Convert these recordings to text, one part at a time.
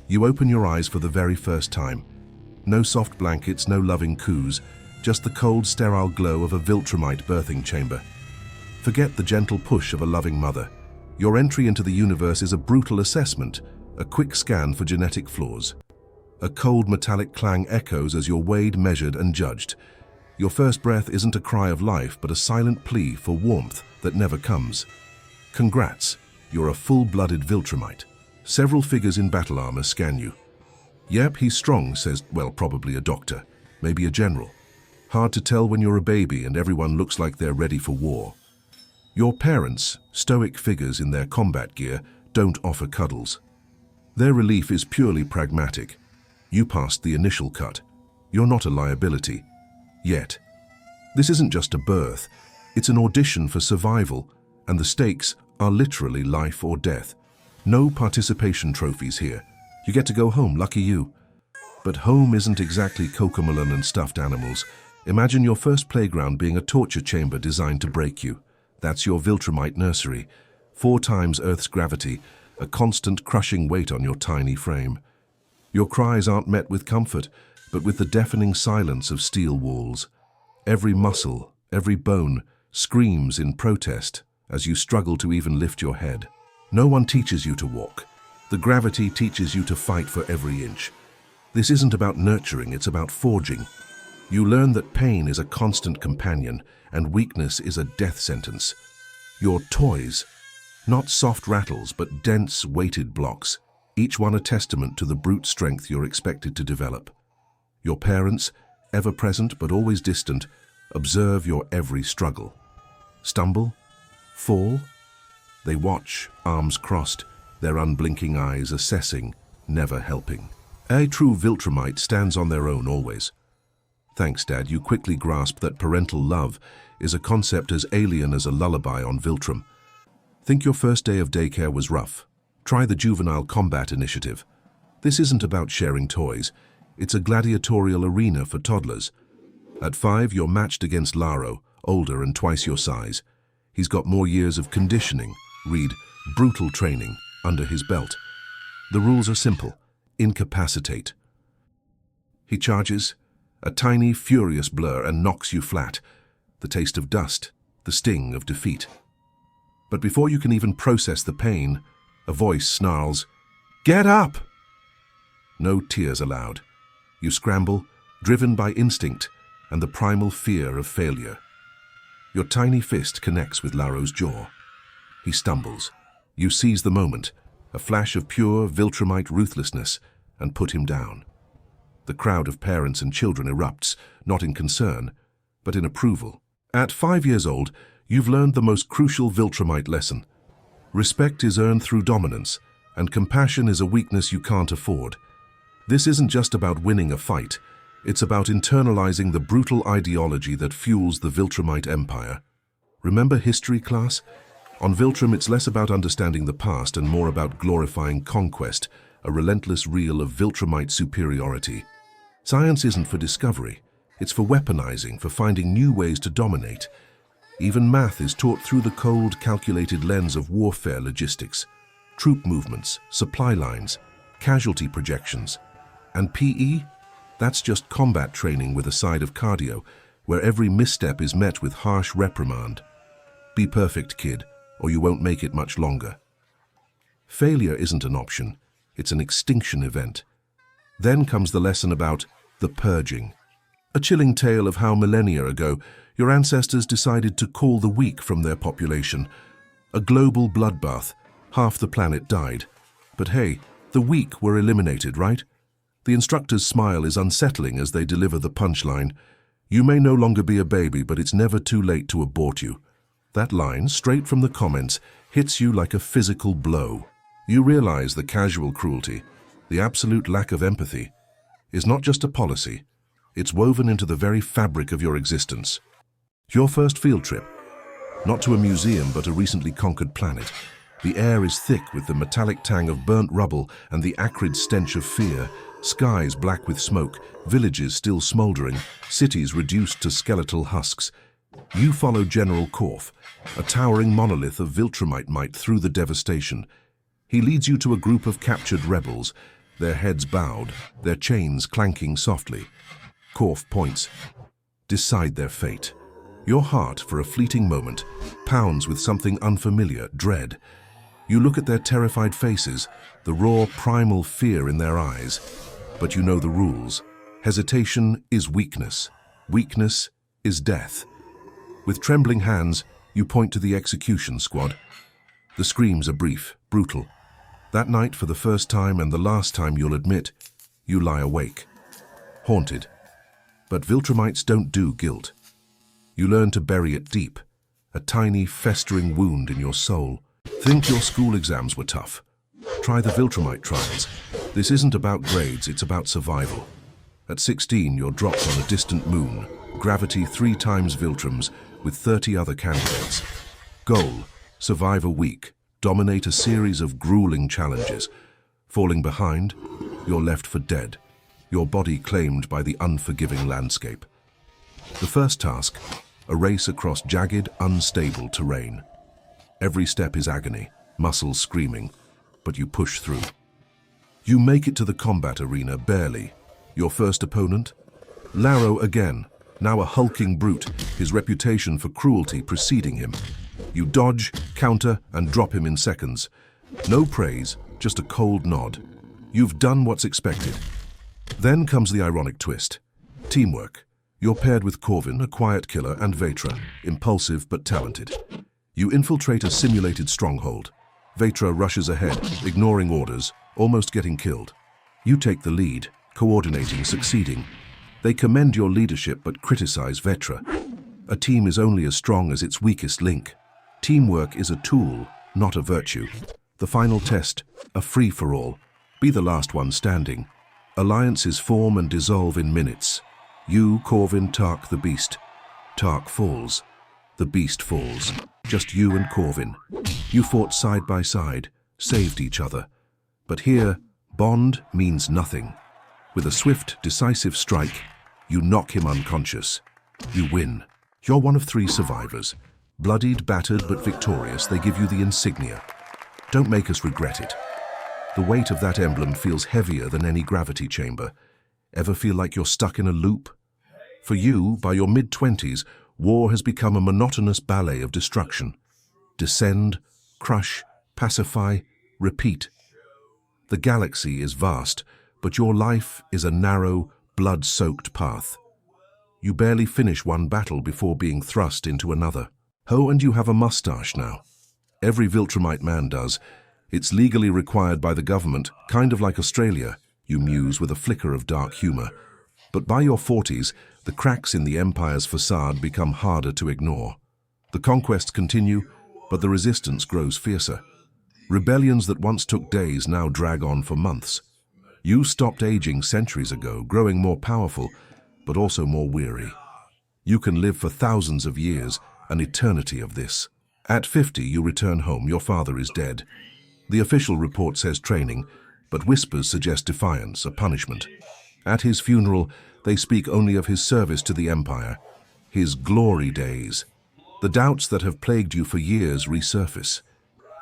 You open your eyes for the very first time. No soft blankets, no loving coos, just the cold, sterile glow of a Viltrumite birthing chamber. Forget the gentle push of a loving mother. Your entry into the universe is a brutal assessment, a quick scan for genetic flaws. A cold metallic clang echoes as you're weighed, measured, and judged. Your first breath isn't a cry of life, but a silent plea for warmth that never comes. Congrats, you're a full-blooded Viltrumite. Several figures in battle armor scan you. Yep, he's strong, says, well, probably a doctor, maybe a general. Hard to tell when you're a baby and everyone looks like they're ready for war. Your parents, stoic figures in their combat gear, don't offer cuddles. Their relief is purely pragmatic. You passed the initial cut. You're not a liability. Yet. This isn't just a birth, it's an audition for survival, and the stakes are literally life or death. No participation trophies here. You get to go home, lucky you. But home isn't exactly cocomelon and stuffed animals. Imagine your first playground being a torture chamber designed to break you. That's your Viltrumite nursery. 4 times Earth's gravity, a constant crushing weight on your tiny frame. Your cries aren't met with comfort, but with the deafening silence of steel walls. Every muscle, every bone, screams in protest as you struggle to even lift your head. No one teaches you to walk. The gravity teaches you to fight for every inch. This isn't about nurturing, it's about forging. You learn that pain is a constant companion and weakness is a death sentence. Your toys, not soft rattles but dense, weighted blocks, each one a testament to the brute strength you're expected to develop. Your parents, ever present but always distant, observe your every struggle. Stumble? Fall? They watch, arms crossed, their unblinking eyes assessing, never helping. A true Viltrumite stands on their own always. Thanks, Dad, you quickly grasp that parental love is a concept as alien as a lullaby on Viltrum. Think your first day of daycare was rough. Try the Juvenile Combat Initiative. This isn't about sharing toys. It's a gladiatorial arena for toddlers. At 5, you're matched against Laro, older and twice your size. He's got more years of conditioning, read brutal training, under his belt. The rules are simple. Incapacitate. He charges, a tiny, furious blur, and knocks you flat. The taste of dust, the sting of defeat. But before you can even process the pain, a voice snarls, "Get up!" No tears allowed. You scramble, driven by instinct and the primal fear of failure. Your tiny fist connects with Laro's jaw. He stumbles. You seize the moment, a flash of pure Viltrumite ruthlessness, and put him down. The crowd of parents and children erupts, not in concern, but in approval. At 5 years old, you've learned the most crucial Viltrumite lesson. Respect is earned through dominance, and compassion is a weakness you can't afford. This isn't just about winning a fight, it's about internalizing the brutal ideology that fuels the Viltrumite empire. Remember history class? On Viltrum, it's less about understanding the past and more about glorifying conquest, a relentless reel of Viltrumite superiority. Science isn't for discovery, it's for weaponizing, for finding new ways to dominate. Even math is taught through the cold, calculated lens of warfare logistics. Troop movements, supply lines, casualty projections. And PE? That's just combat training with a side of cardio, where every misstep is met with harsh reprimand. Be perfect, kid, or you won't make it much longer. Failure isn't an option, it's an extinction event. Then comes the lesson about the purging. A chilling tale of how millennia ago, your ancestors decided to call the weak from their population. A global bloodbath, half the planet died. But hey, the weak were eliminated, right? The instructor's smile is unsettling as they deliver the punchline. You may no longer be a baby, but it's never too late to abort you. That line, straight from the comments, hits you like a physical blow. You realize the casual cruelty, the absolute lack of empathy, is not just a policy. It's woven into the very fabric of your existence. Your first field trip, not to a museum but a recently conquered planet. The air is thick with the metallic tang of burnt rubble and the acrid stench of fear. Skies black with smoke, villages still smoldering, cities reduced to skeletal husks. You follow General Korf, a towering monolith of Viltrumite might through the devastation. He leads you to a group of captured rebels, their heads bowed, their chains clanking softly. Korf points. Decide their fate. Your heart, for a fleeting moment, pounds with something unfamiliar, dread. You look at their terrified faces, the raw, primal fear in their eyes. But you know the rules. Hesitation is weakness. Weakness is death. With trembling hands, you point to the execution squad. The screams are brief, brutal. That night, for the first time and the last time you'll admit, you lie awake. Haunted. But Viltrumites don't do guilt. You learn to bury it deep, a tiny, festering wound in your soul. Think your school exams were tough. Try the Viltrumite trials. This isn't about grades, it's about survival. At 16, you're dropped on a distant moon, gravity 3 times Viltrum's, with 30 other candidates. Goal: survive a week, dominate a series of grueling challenges. Falling behind, you're left for dead, your body claimed by the unforgiving landscape. The first task: a race across jagged, unstable terrain. Every step is agony, muscles screaming, but you push through. You make it to the combat arena barely. Your first opponent? Laro again, now a hulking brute, his reputation for cruelty preceding him. You dodge, counter, and drop him in seconds. No praise, just a cold nod. You've done what's expected. Then comes the ironic twist. Teamwork. You're paired with Corvin, a quiet killer, and Vetra, impulsive but talented. You infiltrate a simulated stronghold. Vetra rushes ahead, ignoring orders, almost getting killed. You take the lead, coordinating, succeeding. They commend your leadership but criticize Vetra. A team is only as strong as its weakest link. Teamwork is a tool, not a virtue. The final test, a free-for-all. Be the last one standing. Alliances form and dissolve in minutes. You, Corvin, Tark the Beast. Tark falls. The Beast falls. Just you and Corvin. You fought side by side, saved each other. But here, bond means nothing. With a swift, decisive strike, you knock him unconscious. You win. You're one of 3 survivors. Bloodied, battered, but victorious, they give you the insignia. Don't make us regret it. The weight of that emblem feels heavier than any gravity chamber. Ever feel like you're stuck in a loop? For you, by your mid-20s, war has become a monotonous ballet of destruction. Descend, crush, pacify, repeat. The galaxy is vast, but your life is a narrow, blood-soaked path. You barely finish one battle before being thrust into another. Oh, and you have a mustache now. Every Viltrumite man does. It's legally required by the government, kind of like Australia, you muse with a flicker of dark humor. But by your 40s, the cracks in the Empire's facade become harder to ignore. The conquests continue, but the resistance grows fiercer. Rebellions that once took days now drag on for months. You stopped aging centuries ago, growing more powerful, but also more weary. You can live for thousands of years, an eternity of this. At 50, you return home, your father is dead. The official report says training, but whispers suggest defiance, a punishment. At his funeral, they speak only of his service to the Empire, his glory days. The doubts that have plagued you for years resurface.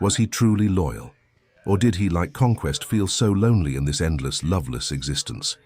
Was he truly loyal? Or did he, like Conquest, feel so lonely in this endless, loveless existence?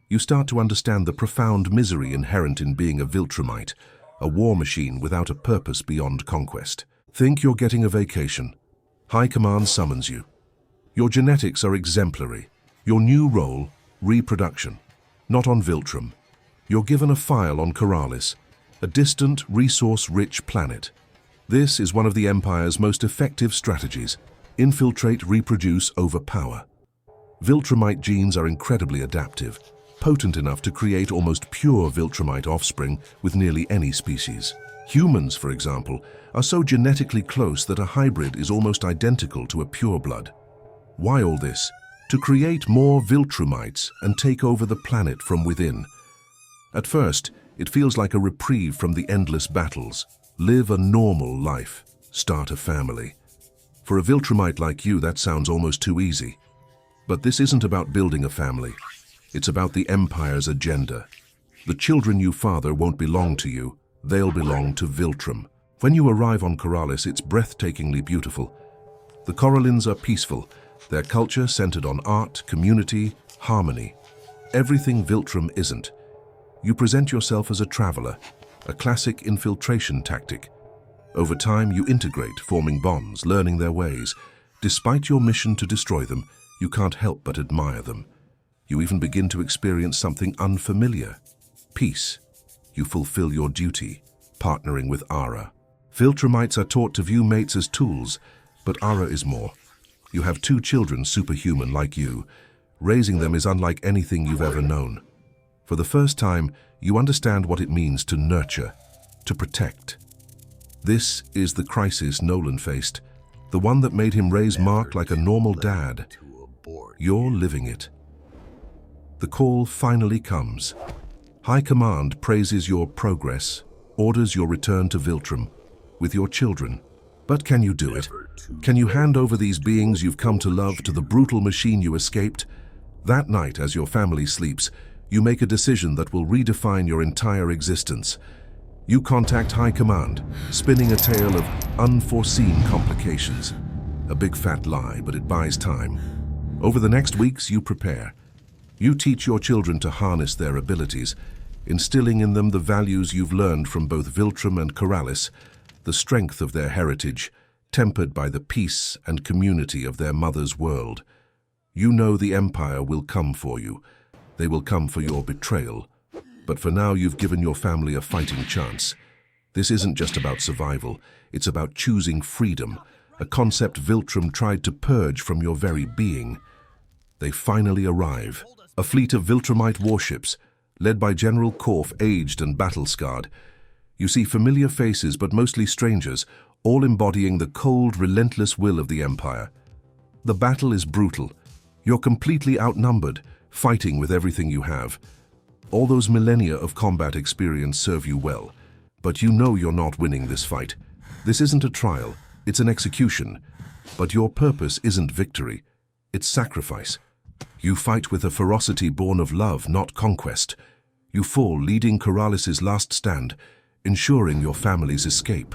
You start to understand the profound misery inherent in being a Viltrumite, a war machine without a purpose beyond conquest. Think you're getting a vacation. High Command summons you. Your genetics are exemplary. Your new role, reproduction. Not on Viltrum. You're given a file on Coralis, a distant, resource-rich planet. This is one of the Empire's most effective strategies. Infiltrate, reproduce, overpower. Viltrumite genes are incredibly adaptive, potent enough to create almost pure Viltrumite offspring with nearly any species. Humans, for example, are so genetically close that a hybrid is almost identical to a pureblood. Why all this? To create more Viltrumites and take over the planet from within. At first, it feels like a reprieve from the endless battles. Live a normal life. Start a family. For a Viltrumite like you, that sounds almost too easy. But this isn't about building a family. It's about the Empire's agenda. The children you father won't belong to you. They'll belong to Viltrum. When you arrive on Coralis, it's breathtakingly beautiful. The Corallins are peaceful, Their culture centered on art, community, harmony. Everything Viltrum isn't. You present yourself as a traveler, a classic infiltration tactic. Over time, you integrate, forming bonds, learning their ways. Despite your mission to destroy them, you can't help but admire them. You even begin to experience something unfamiliar: peace. You fulfill your duty, partnering with Ara. Viltrumites are taught to view mates as tools, but Ara is more. You have 2 children superhuman like you. Raising them is unlike anything you've ever known. For the first time, you understand what it means to nurture, to protect. This is the crisis Nolan faced, the one that made him raise Mark like a normal dad. You're living it. The call finally comes. High Command praises your progress, orders your return to Viltrum, with your children. But can you do it? Can you hand over these beings you've come to love to the brutal machine you escaped? That night, as your family sleeps, you make a decision that will redefine your entire existence. You contact High Command, spinning a tale of unforeseen complications. A big fat lie, but it buys time. Over the next weeks, you prepare. You teach your children to harness their abilities, instilling in them the values you've learned from both Viltrum and Coralis, the strength of their heritage, tempered by the peace and community of their mother's world. You know the Empire will come for you. They will come for your betrayal. But for now, you've given your family a fighting chance. This isn't just about survival. It's about choosing freedom, a concept Viltrum tried to purge from your very being. They finally arrive. A fleet of Viltrumite warships, led by General Korf, aged and battle-scarred. You see familiar faces, but mostly strangers, all embodying the cold, relentless will of the Empire. The battle is brutal. You're completely outnumbered, fighting with everything you have. All those millennia of combat experience serve you well, but you know you're not winning this fight. This isn't a trial, it's an execution. But your purpose isn't victory, it's sacrifice. You fight with a ferocity born of love, not conquest. You fall, leading Coralis's last stand, ensuring your family's escape.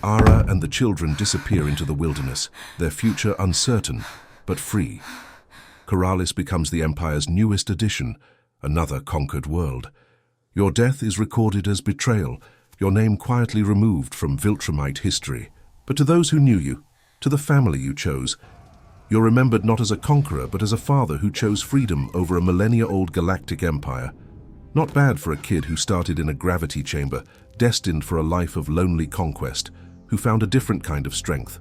Ara and the children disappear into the wilderness, their future uncertain, but free. Coralis becomes the Empire's newest addition, another conquered world. Your death is recorded as betrayal, your name quietly removed from Viltrumite history. But to those who knew you, to the family you chose, you're remembered not as a conqueror, but as a father who chose freedom over a millennia-old galactic empire. Not bad for a kid who started in a gravity chamber, destined for a life of lonely conquest, who found a different kind of strength.